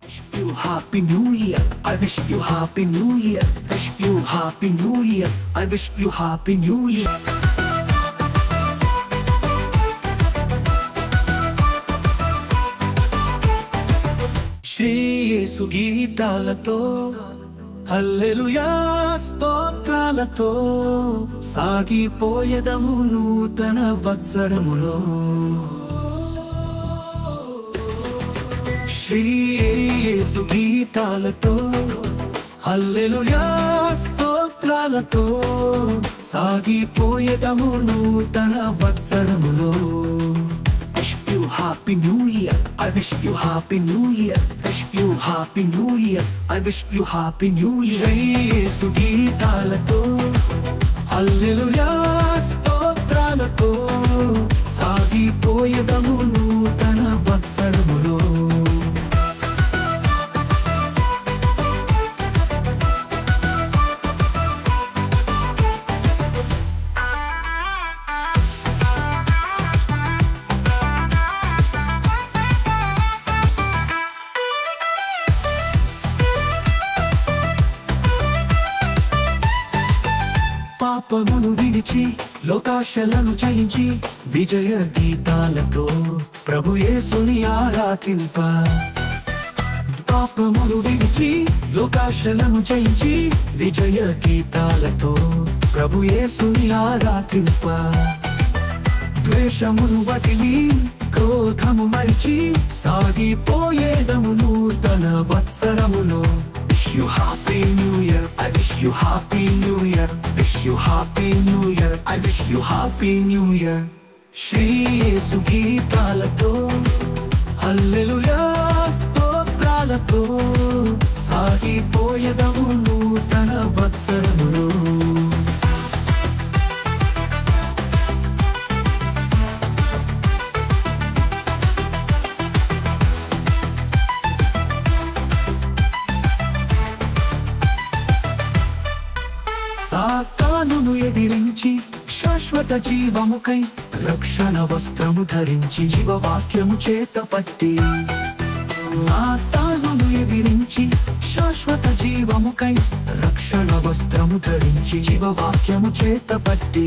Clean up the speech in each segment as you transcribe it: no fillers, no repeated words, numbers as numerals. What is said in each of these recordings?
Wish you Happy New Year. I wish you Happy New Year. Wish you Happy New Year. I wish you Happy New Year. Shri యేసు గీతాలతో హల్లెలూయా స్తోత్రాలతో సాగిపోయేదము నూతన వత్సరములో. శ్రీ యేసు గీతాలతో హల్లెలూయా స్తోత్రాలతో సాగిపోయేదము నూతన వత్సరములో. Wish you Happy New Year. I wish you Happy New Year. Wish you Happy New Year. I wish you Happy New Year. Shri యేసు గీతాలతో హల్లెలూయా స్తోత్రాలతో సాగిపోయేదము నూతన వత్సరములో. పాపమును విడిచి లోకాశలను జయించి విజయ గీతాలతో ప్రభు యేసుని ఆరాధింప. పాపమును విడిచి లోకాశలను జయించి విజయ గీతాలతో ప్రభు యేసుని ఆరాధింప. ద్వేషమును వదిలి క్రోధము మరిచి సాగిపోయేదము నూతన వత్సరములో. Wish you Happy New Year. I wish you Happy New Year. Wish you Happy New Year. I wish you Happy New Year. Shri యేసు గీతాలతో హల్లెలూయా స్తోత్రాలతో సాగిపోయేదము నూతన వత్సరములో. సాతానును ఎదిరించి శాశ్వత జీవముకై రక్షణ వస్త్రము ధరించి జీవవాక్యము చేత పట్టి. సాతానును ఎదిరించి శాశ్వత జీవముకై రక్షణ వస్త్రము ధరించి జీవవాక్యము చేత పట్టి.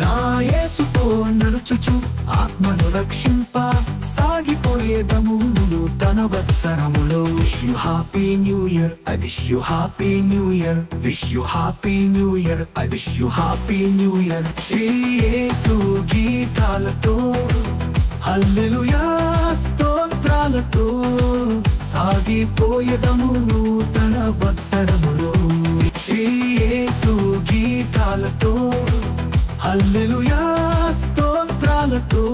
నా యేసుతో నడుచుచు ఆత్మను రక్షింప సాగిపోయేదము నూతన వత్సరములో. Wish you Happy New Year. I wish you Happy New Year. Wish you Happy New Year. I wish you Happy New Year. Shri యేసు గీతాలతో హల్లెలూయా స్తోత్రాలతో సాగిపోయేదము నూతన వత్సరములో. శ్రీ యేసు గీతాలతో హల్లెలూయా స్తోత్రాలతో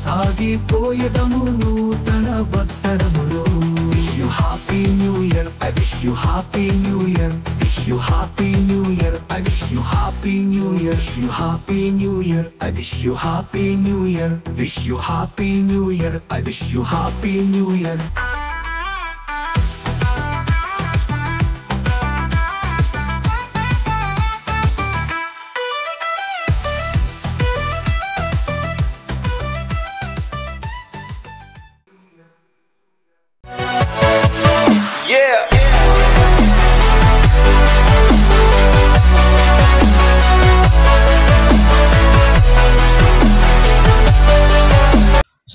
సాగిపోయేదము నూతన వత్సరములో. Wish you Happy New Year. I wish you Happy New Year. Wish you Happy New Year. I wish you Happy New Year. Wish you Happy New Year. I wish you Happy New Year. Wish you Happy New Year. I wish you Happy New Year.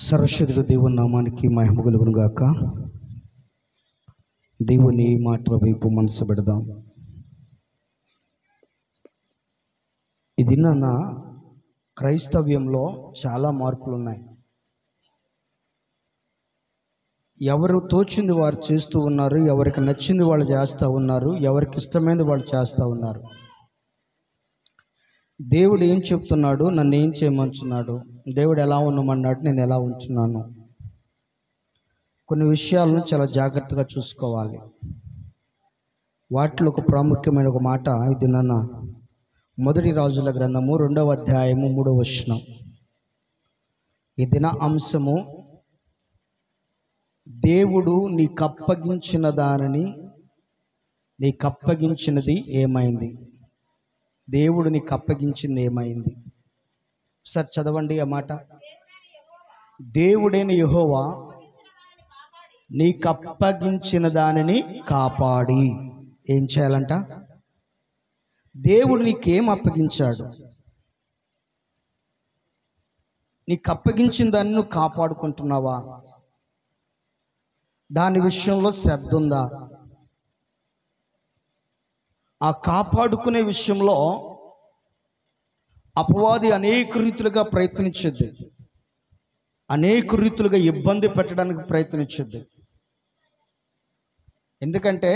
సర్వశక్తుడు దేవుని నామానికి మహిమ కలుగును గాక. దేవుని మాటల వైపు మనసు పెడదాం. ఇది నా క్రైస్తవ్యంలో చాలా మార్పులు ఉన్నాయి. ఎవరు తోచింది వారు చేస్తూ ఉన్నారు, ఎవరికి నచ్చింది వాళ్ళు చేస్తూ ఉన్నారు, ఎవరికి ఇష్టమైనది వాళ్ళు చేస్తూ ఉన్నారు. దేవుడు ఏం చెప్తున్నాడు, నన్ను ఏం చేయమంటున్నాడు, దేవుడు ఎలా ఉండమన్నాడు, నేను ఎలా ఉంటున్నాను. కొన్ని విషయాలను చాలా జాగ్రత్తగా చూసుకోవాలి. వాటిలో ఒక ప్రాముఖ్యమైన ఒక మాట ఇది నాన్న మొదటి రాజుల గ్రంథము 2వ అధ్యాయము 3వ వచనం. ఈ దిన అంశము దేవుడు నీకప్పగించిన దానిని నీకప్పగించినది ఏమైంది. దేవుడు నీకు అప్పగించింది ఏమైంది. ఒకసారి చదవండి ఆ మాట. దేవుడైన యెహోవా నీకప్పగించిన దానిని కాపాడి ఏం చేయాలంట? దేవుడు నీకేం అప్పగించాడు? నీకు అప్పగించిన దాన్ని నువ్వు కాపాడుకుంటున్నావా? దాని విషయంలో శ్రద్ధ ఉందా? ఆ కాపాడుకునే విషయంలో అపవాది అనేక రీతులుగా ప్రయత్నించద్దు, అనేక రీతులుగా ఇబ్బంది పెట్టడానికి ప్రయత్నించద్దు. ఎందుకంటే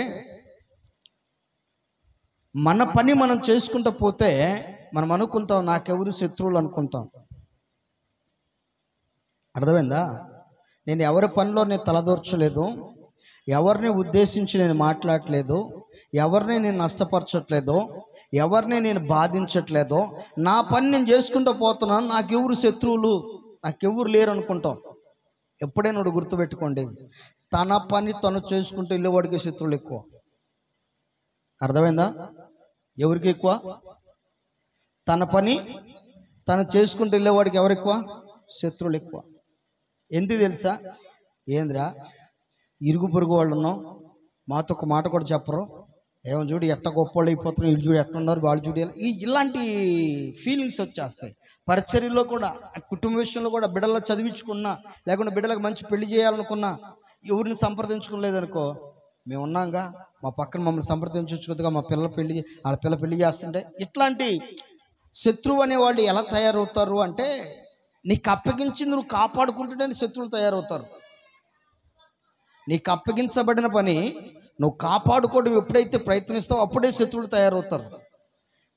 మన పని మనం చేసుకుంటూ పోతే మనం అనుకుంటాం నాకెవరు శత్రువులు అనుకుంటాం. అర్థమైందా? నేను ఎవరి పనిలో నేను తలదూర్చలేదు, ఎవరిని ఉద్దేశించి నేను మాట్లాడలేదు, ఎవరిని నేను నష్టపరచట్లేదు, ఎవరిని నేను బాధించట్లేదు. నా పని నేను చేసుకుంటూ పోతున్నాను, నాకెవరు శత్రువులు, నాకెవరు లేరు అనుకుంటాం. ఎప్పుడైనా ఒకటి గుర్తుపెట్టుకోండి, తన పని తను చేసుకుంటూ వెళ్ళేవాడికి శత్రువులు ఎక్కువ. అర్థమైందా? ఎవరికి ఎక్కువ? తన పని తను చేసుకుంటూ వెళ్ళేవాడికి ఎవరు ఎక్కువ? శత్రువులు ఎక్కువ. ఎందుకు తెలుసా? ఏంద్రా ఇరుగు పొరుగు వాళ్ళు ఉన్నాం, మాతో ఒక మాట కూడా చెప్పరు, ఏమో చూడు ఎట్ట గొప్ప అయిపోతున్నాం, వీళ్ళు చూడు ఎట్ట ఉన్నారు, వాళ్ళు చూడు, ఇలాంటి ఫీలింగ్స్ వచ్చేస్తాయి. పరిచర్యలో కూడా, కుటుంబ విషయంలో కూడా, బిడ్డల్లో చదివించుకున్నా, లేకుంటే బిడ్డలకు మంచి పెళ్లి చేయాలనుకున్నా ఎవరిని సంప్రదించుకోలేదనుకో, మేము ఉన్నాంగా, మా పక్కన మమ్మల్ని సంప్రదించవచ్చుగా, మా వాళ్ళ పిల్ల పెళ్లి చేస్తుంటే. ఇట్లాంటి శత్రువు అనేవాళ్ళు ఎలా తయారవుతారు అంటే, నీకు అప్పగించింది నువ్వు కాపాడుకుంటుంటే శత్రువులు తయారవుతారు. నీకు అప్పగించబడిన పని నువ్వు కాపాడుకోవడం ఎప్పుడైతే ప్రయత్నిస్తావో అప్పుడే శత్రువులు తయారవుతారు.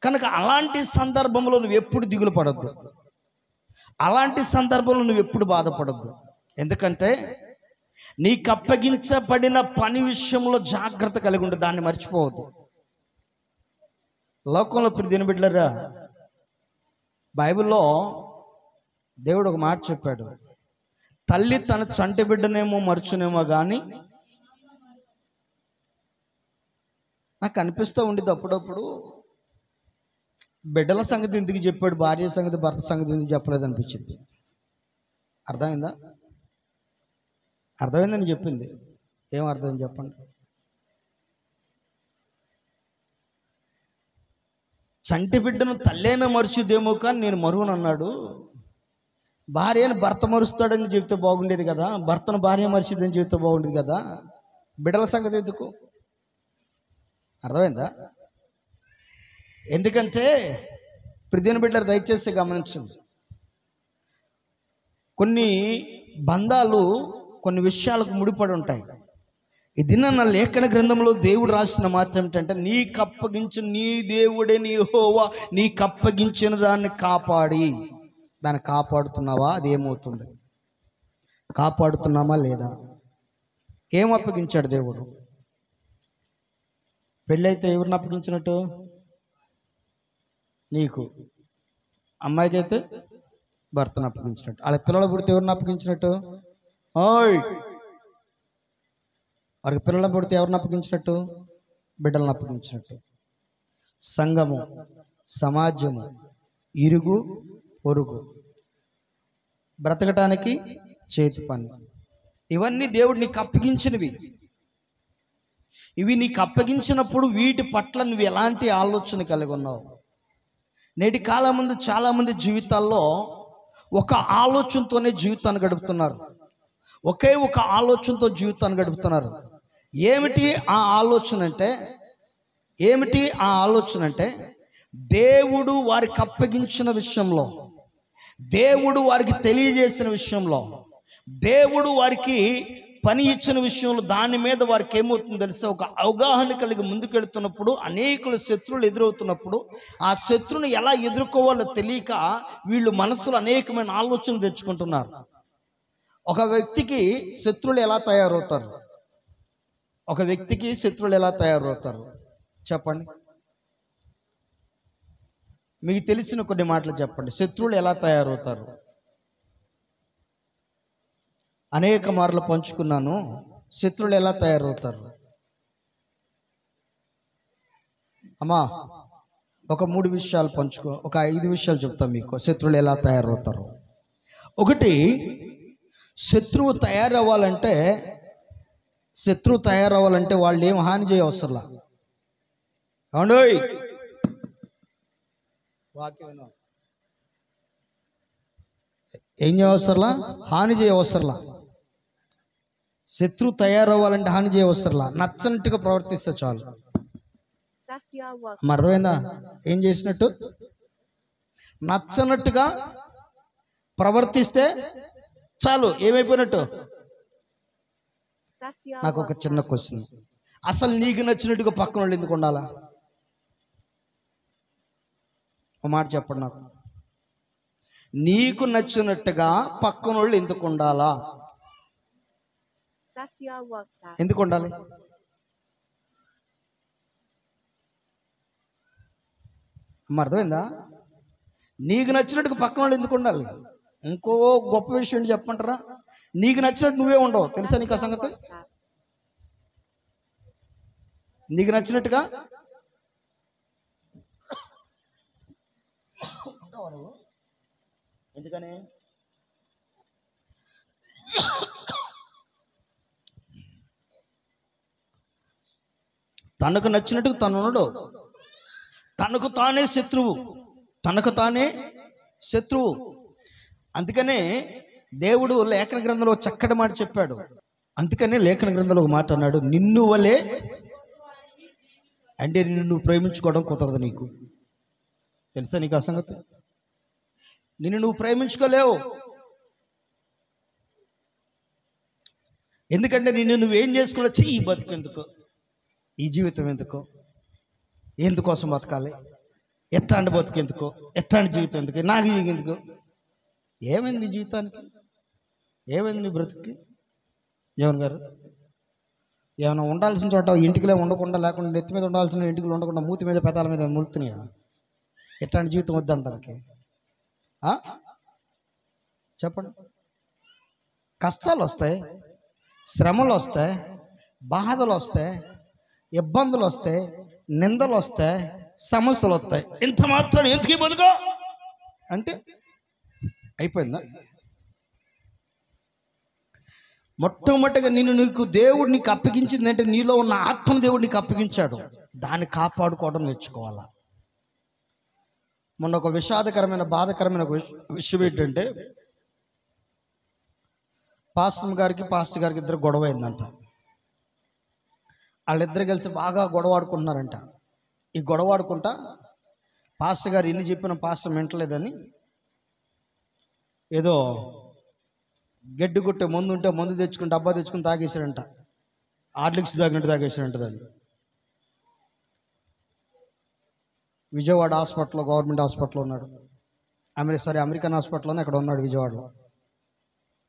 కనుక అలాంటి సందర్భంలో నువ్వు ఎప్పుడు దిగులు పడద్దు, అలాంటి సందర్భంలో నువ్వు ఎప్పుడు బాధపడద్దు. ఎందుకంటే నీకు అప్పగించబడిన పని విషయంలో జాగ్రత్త కలిగి ఉండి దాన్ని మర్చిపోవద్దు. లోకంలో ప్రియమైన బిడ్డలారా, బైబిల్లో దేవుడు ఒక మాట చెప్పాడు, తల్లి తన చంటి బిడ్డనేమో మర్చునేమో కానీ, నాకు అనిపిస్తూ ఉండేది అప్పుడప్పుడు, బిడ్డల సంగతి ఎందుకు చెప్పాడు, భార్య సంగతి భర్త సంగతి ఎందుకు చెప్పలేదు అనిపించింది. అర్థమైందా? అర్థమైందని చెప్పింది. ఏం అర్థం చెప్పండి? చంటి బిడ్డను తల్లేనా మరుచుదేమో కానీ నేను మరువను అన్నాడు. భార్యను భర్త మరుస్తాడని చెప్తే బాగుండేది కదా, భర్తను భార్య మరిచిద్దని చెప్తే బాగుండేది కదా, బిడ్డల సంగతి ఎందుకు? అర్థమైందా? ఎందుకంటే ప్రియమైన బిడ్డలు దయచేసి గమనించండి, కొన్ని బంధాలు కొన్ని విషయాలకు ముడిపడి ఉంటాయి. ఇది నా లేఖన గ్రంథంలో దేవుడు రాసిన మాట ఏమిటంటే, నీకు అప్పగించిన నీ దేవుడే నీ యెహోవా నీకు అప్పగించిన దాన్ని కాపాడి, దాన్ని కాపాడుతున్నావా? అది ఏమవుతుంది? కాపాడుతున్నామా లేదా? ఏం అప్పగించాడు దేవుడు? పెళ్ళైతే ఎవరిని అప్పగించినట్టు? నీకు. అమ్మాయికి అయితే భర్తను అప్పగించినట్టు. వాళ్ళ పిల్లలు పుడితే ఎవరిని అప్పగించినట్టు? ఓయ్, వారికి పిల్లలు పుడితే ఎవరిని అప్పగించినట్టు? బిడ్డలను అప్పగించినట్టు. సంఘము, సమాజము, ఇరుగు పొరుగు, బ్రతకటానికి చేతి పని, ఇవన్నీ దేవుడు నీకు అప్పగించినవి. ఇవి నీకు అప్పగించినప్పుడు వీటి పట్ల నువ్వు ఎలాంటి ఆలోచన కలిగి ఉన్నావు? నేటి కాలం ముందు చాలామంది జీవితాల్లో ఒక ఆలోచనతోనే జీవితాన్ని గడుపుతున్నారు. ఒకే ఒక ఆలోచనతో జీవితాన్ని గడుపుతున్నారు. ఏమిటి ఆ ఆలోచన అంటే? దేవుడు వారికి అప్పగించిన విషయంలో, దేవుడు వారికి తెలియజేసిన విషయంలో, దేవుడు వారికి పని ఇచ్చిన విషయంలో, దాని మీద వారికి ఏమవుతుందో తెలిసే ఒక అవగాహన కలిగి ముందుకెళ్తున్నప్పుడు, అనేకుల శత్రువులు ఎదురవుతున్నప్పుడు, ఆ శత్రువుని ఎలా ఎదుర్కోవాలో తెలియక వీళ్ళు మనసులో అనేకమైన ఆలోచనలు తెచ్చుకుంటున్నారు. ఒక వ్యక్తికి శత్రువులు ఎలా తయారవుతారు? చెప్పండి. మీకు తెలిసిన కొన్ని మాటలు చెప్పండి. శత్రువులు ఎలా తయారవుతారు? అనేక మార్లు పంచుకున్నాను. శత్రువులు ఎలా తయారవుతారు? అమ్మా, ఒక 3 విషయాలు ఒక 5 విషయాలు చెప్తాను మీకు, శత్రువులు ఎలా తయారవుతారు. ఒకటి, శత్రువు తయారవ్వాలంటే శత్రువు తయారవ్వాలంటే వాళ్ళు ఏం హాని చేయవసరంలా. అవునండి, వాక్యం విన్నాం. ఏం చేయవసరంలా? హాని చేయవసరంలా. శత్రువు తయారవ్వాలంటే హాని చేయవసరంలా. నచ్చనట్టుగా ప్రవర్తిస్తే చాలు. అర్థమైందా? ఏం చేసినట్టు? నచ్చనట్టుగా ప్రవర్తిస్తే చాలు. ఏమైపోయినట్టు? నాకు ఒక చిన్న క్వశ్చన్, అసలు నీకు నచ్చినట్టుగా పక్కన వాళ్ళు ఎందుకు ఉండాలా? ఒక మాట చెప్పండి నాకు. నీకు నచ్చినట్టుగా పక్కన వాళ్ళు ఎందుకు ఉండాలా? ఎందుకు ఉండాలి? అర్థమైందా? నీకు నచ్చినట్టుగా పక్కన వాళ్ళు ఎందుకు ఉండాలి? ఇంకో గొప్ప విషయం ఏంటి చెప్పమంటారా? నీకు నచ్చినట్టు నువ్వే ఉండవు. తెలుసా నీకు ఆ సంగతి? నీకు నచ్చినట్టుగా ఎందుకని? తనకు నచ్చినట్టుగా తను ఉండడు. తనకు తానే శత్రువు, తనకు తానే శత్రువు. అందుకనే దేవుడు లేఖన గ్రంథంలో చక్కటి మాట చెప్పాడు. అందుకనే లేఖన గ్రంథంలో ఒక మాట అన్నాడు, నిన్ను వలే అంటే నిన్ను నువ్వు ప్రేమించుకోవడం కుదరదు నీకు. తెలుసా నీకు ఆ సంగతి? నిన్ను నువ్వు ప్రేమించుకోలేవు. ఎందుకంటే నిన్ను నువ్వేం చేసుకోవచ్చు? ఈ బతుకెందుకు, ఈ జీవితం ఎందుకు, ఎందుకోసం బతకాలి, ఎట్లాంటి బతుకెందుకు, ఎట్లాంటి జీవితం ఎందుకు, నాకు ఎందుకు? ఏమైంది నీ జీవితానికి? ఏమైంది నీ బ్రతుక్కి? జగన్ గారు, ఏమైనా ఉండాల్సిన చోట ఇంటికిలే ఉండకుండా, లేకుండా నెత్తి మీద ఉండాల్సిన ఇంటికి ఉండకుండా మూతి మీద పెదాల మీద ములుతున్నాయా? ఎట్లాంటి జీవితం వద్దంటానికి? చెప్పండి. కష్టాలు వస్తాయి, శ్రమలు వస్తాయి, బాధలు వస్తాయి, ఇబ్బందులు వస్తాయి, నిందలు వస్తాయి, సమస్యలు వస్తాయి. ఇంత మాత్రం ఎందుకు బతుకో అంటే అయిపోయిందా? మొట్టమొదటిగా నీకు దేవుడు నీకు అప్పగించింది అంటే నీలో ఉన్న ఆత్మ దేవుడు నీకు అప్పగించాడు. దాన్ని కాపాడుకోవడం నేర్చుకోవాలా. మొన్న ఒక విషాదకరమైన బాధకరమైన విషయం ఏంటంటే, పాస్టర్ గారికి ఇద్దరు గొడవ అయిందంట. వాళ్ళిద్దరు కలిసి బాగా గొడవ ఆడుకుంటున్నారంట. ఈ గొడవ ఆడుకుంటా పాస్టర్ గారు ఎన్ని చెప్పిన పాస్టర్ వింటలేదని ఏదో గడ్డి కొట్టే మందు ఉంటే మందు తెచ్చుకుని డబ్బా తెచ్చుకుని తాగేసాడంట. ఆర్లిక్స్ తాగినట్టు తాగేసాడంట దాన్ని. విజయవాడ హాస్పిటల్లో, గవర్నమెంట్ హాస్పిటల్లో ఉన్నాడు. అమెరికన్ హాస్పిటల్లోనే అక్కడ ఉన్నాడు విజయవాడలో.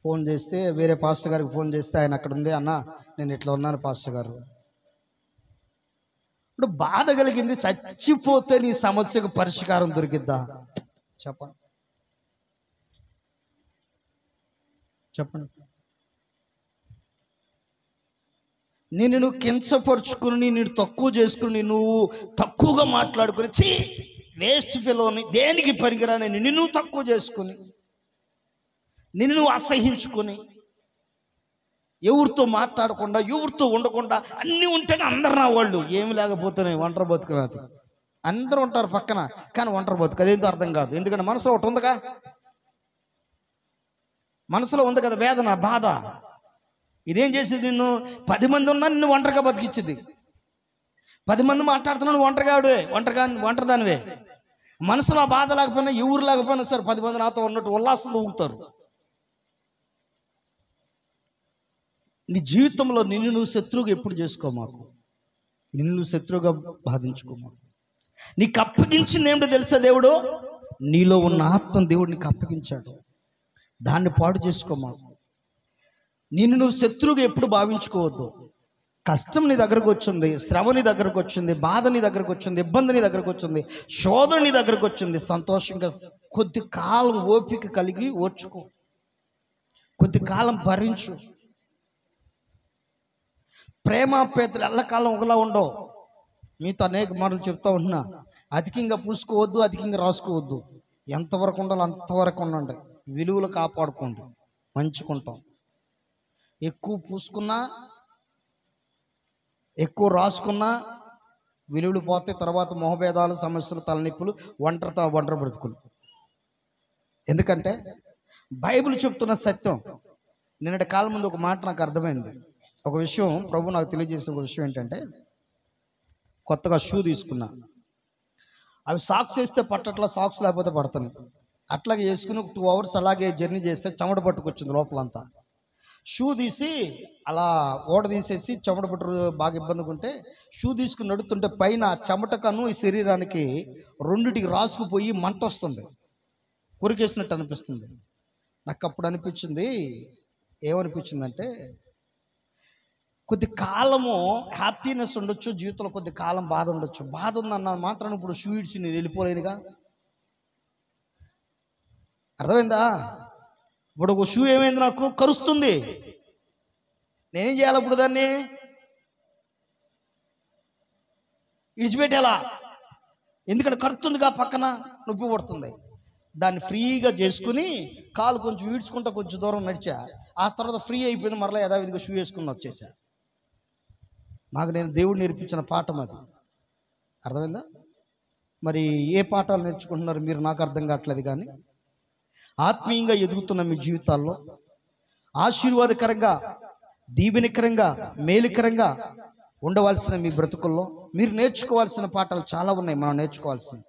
ఫోన్ చేస్తే, వేరే పాస్టర్ గారికి ఫోన్ చేస్తే ఆయన అక్కడ ఉంది, అన్న నేను ఇట్లా ఉన్నాను పాస్టర్ గారు. ఇప్పుడు బాధ కలిగింది, చచ్చిపోతే నీ సమస్యకు పరిష్కారం దొరికిద్దా? చెప్పండి. నేను నువ్వు కించపరుచుకుని, నేను తక్కువ చేసుకుని, నువ్వు తక్కువగా మాట్లాడుకుని, వేస్ట్ ఫెలోని, దేనికి పనికిరాని నిన్ను నువ్వు తక్కువ చేసుకుని, నిన్ను నువ్వు అసహించుకొని, ఎవరితో మాట్లాడకుండా, ఎవరితో ఉండకుండా, అన్నీ ఉంటేనే అందరు నా వాళ్ళు, ఏమి లేకపోతున్నాయి ఒంటరి బతుకు. అది అందరూ ఉంటారు పక్కన, కానీ ఒంటరి బతుకు. అదేంటో అర్థం కాదు. ఎందుకంటే మనసులో ఒకటి ఉందిగా, మనసులో ఉంది కదా వేదన, బాధ. ఇదేం చేసింది? నిన్ను 10 మంది ఉన్నా నిన్ను ఒంటరిగా బతికించింది. 10 మంది మాట్లాడుతున్నాను ఒంటరిదానివే. మనసులో బాధ లేకపోయినా, ఎవరు లేకపోయినా సరే 10 మంది నాతో ఉన్నట్టు ఉల్లాసంలో ఊగుతారు. నీ జీవితంలో నిన్ను నువ్వు శత్రువుగా ఎప్పుడు చేసుకోమాకు. నిన్ను నువ్వు శత్రువుగా బాధించుకోమాకు. నీకు అప్పగించింది ఏమిటో తెలుసా? దేవుడు నీలో ఉన్న ఆత్మ దేవుడు నీకు అప్పగించాడు. దాన్ని పాడు చేసుకోమాకు. నిన్ను నువ్వు శత్రువుగా ఎప్పుడు భావించుకోవద్దు. కష్టం నీ దగ్గరకు వచ్చింది, శ్రమ నీ దగ్గరకు వచ్చింది, బాధ నీ దగ్గరకు వచ్చింది, ఇబ్బంది నీ దగ్గరకు వచ్చింది, శోధన నీ దగ్గరకు వచ్చింది. సంతోషంగా కొద్ది కాలం ఓపిక కలిగి ఓర్చుకో, కొద్ది కాలం భరించు. ప్రేమాపేతలు ఎల్లకాలం ఒకలా ఉండవు. మీతో అనేక మార్లు చెప్తా ఉంటున్నా, అధికంగా పూసుకోవద్దు, అధికంగా రాసుకోవద్దు. ఎంతవరకు ఉండాలో అంతవరకు ఉండండి. విలువలు కాపాడుకోండి, మంచుకుంటాం. ఎక్కువ పూసుకున్నా ఎక్కువ రాసుకున్నా విలువలు పోతే, తర్వాత మొహభేదాలు, సమస్యలు, తలనొప్పులు, ఒంటరి బ్రతుకులు. ఎందుకంటే బైబిల్ చెప్తున్న సత్యం. నిన్నటి కాలం ముందు ఒక మాట నాకు అర్థమైంది. ఒక విషయం ప్రభు నాకు తెలియజేసిన ఒక విషయం ఏంటంటే, కొత్తగా షూ తీసుకున్నా. అవి సాక్స్ వేస్తే పట్టట్లా, సాక్స్ లేకపోతే పడతాను. అట్లాగే వేసుకుని 2 hours అలాగే జర్నీ చేస్తే చెమట పట్టుకొచ్చింది లోపలంతా. షూ తీసి అలా ఓడ తీసేసి చెమట పట్టు బాగా ఇబ్బందిగా ఉంటే షూ తీసుకుని నడుస్తుంటే పైన చెమటకను ఈ శరీరానికి రెండిటికి రాసుకుపోయి మంట వస్తుంది, కొరికేసినట్టు అనిపిస్తుంది. నాకు అప్పుడు అనిపించింది, ఏమనిపించిందంటే, కొద్ది కాలము హ్యాపీనెస్ ఉండొచ్చు జీవితంలో, కొద్ది కాలం బాధ ఉండొచ్చు. బాధ ఉందన్న మాత్రం ఇప్పుడు షూ ఇడ్చి నేను వెళ్ళిపోలేనుగా. అర్థమైందా? ఇప్పుడు ఒక షూ ఏమైంది, నాకు కరుస్తుంది. నేనేం చేయాలి ఇప్పుడు? దాన్ని ఇడిచిపెట్టేలా, ఎందుకంటే కరుతుందిగా, పక్కన నొప్పి పడుతుంది. దాన్ని ఫ్రీగా చేసుకుని కాలు కొంచెం ఈడ్చుకుంటా కొంచెం దూరం నడిచా. ఆ తర్వాత ఫ్రీ అయిపోయింది, మరలా యథావిధిగా షూ వేసుకుని వచ్చేసా. నాకు నేను దేవుడు నేర్పించిన పాఠం అది. అర్థమైందా? మరి ఏ పాఠాలు నేర్చుకుంటున్నారు మీరు? నాకు అర్థం కావట్లేదు. కానీ ఆత్మీయంగా ఎదుగుతున్న మీ జీవితాల్లో ఆశీర్వాదకరంగా, దీవెనకరంగా, మేలుకరంగా ఉండవలసిన మీ బ్రతుకుల్లో మీరు నేర్చుకోవాల్సిన పాఠాలు చాలా ఉన్నాయి. మనం నేర్చుకోవాల్సినవి.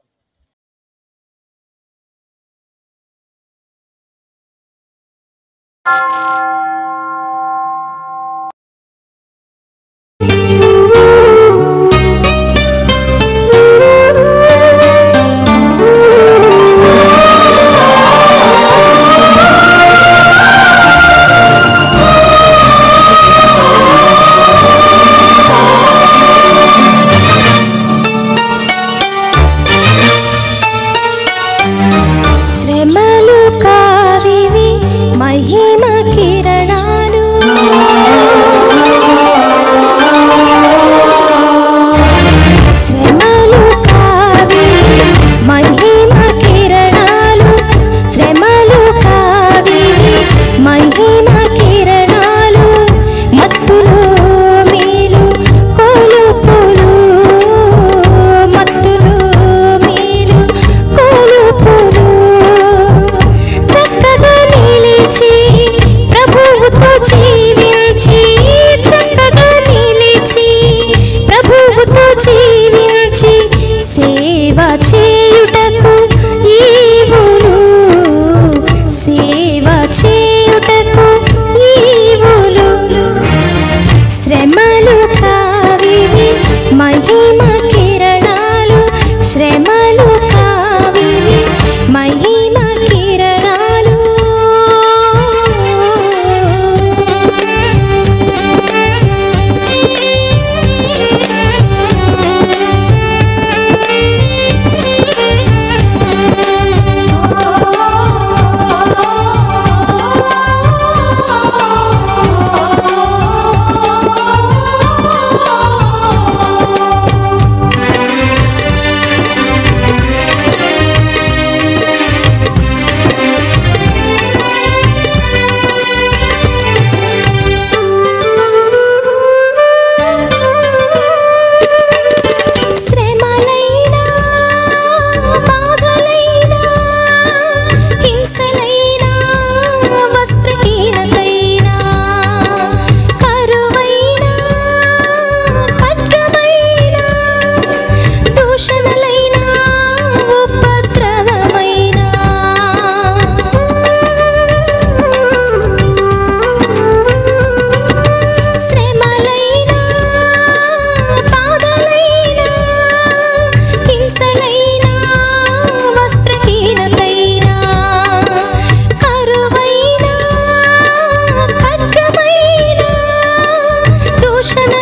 దూషణ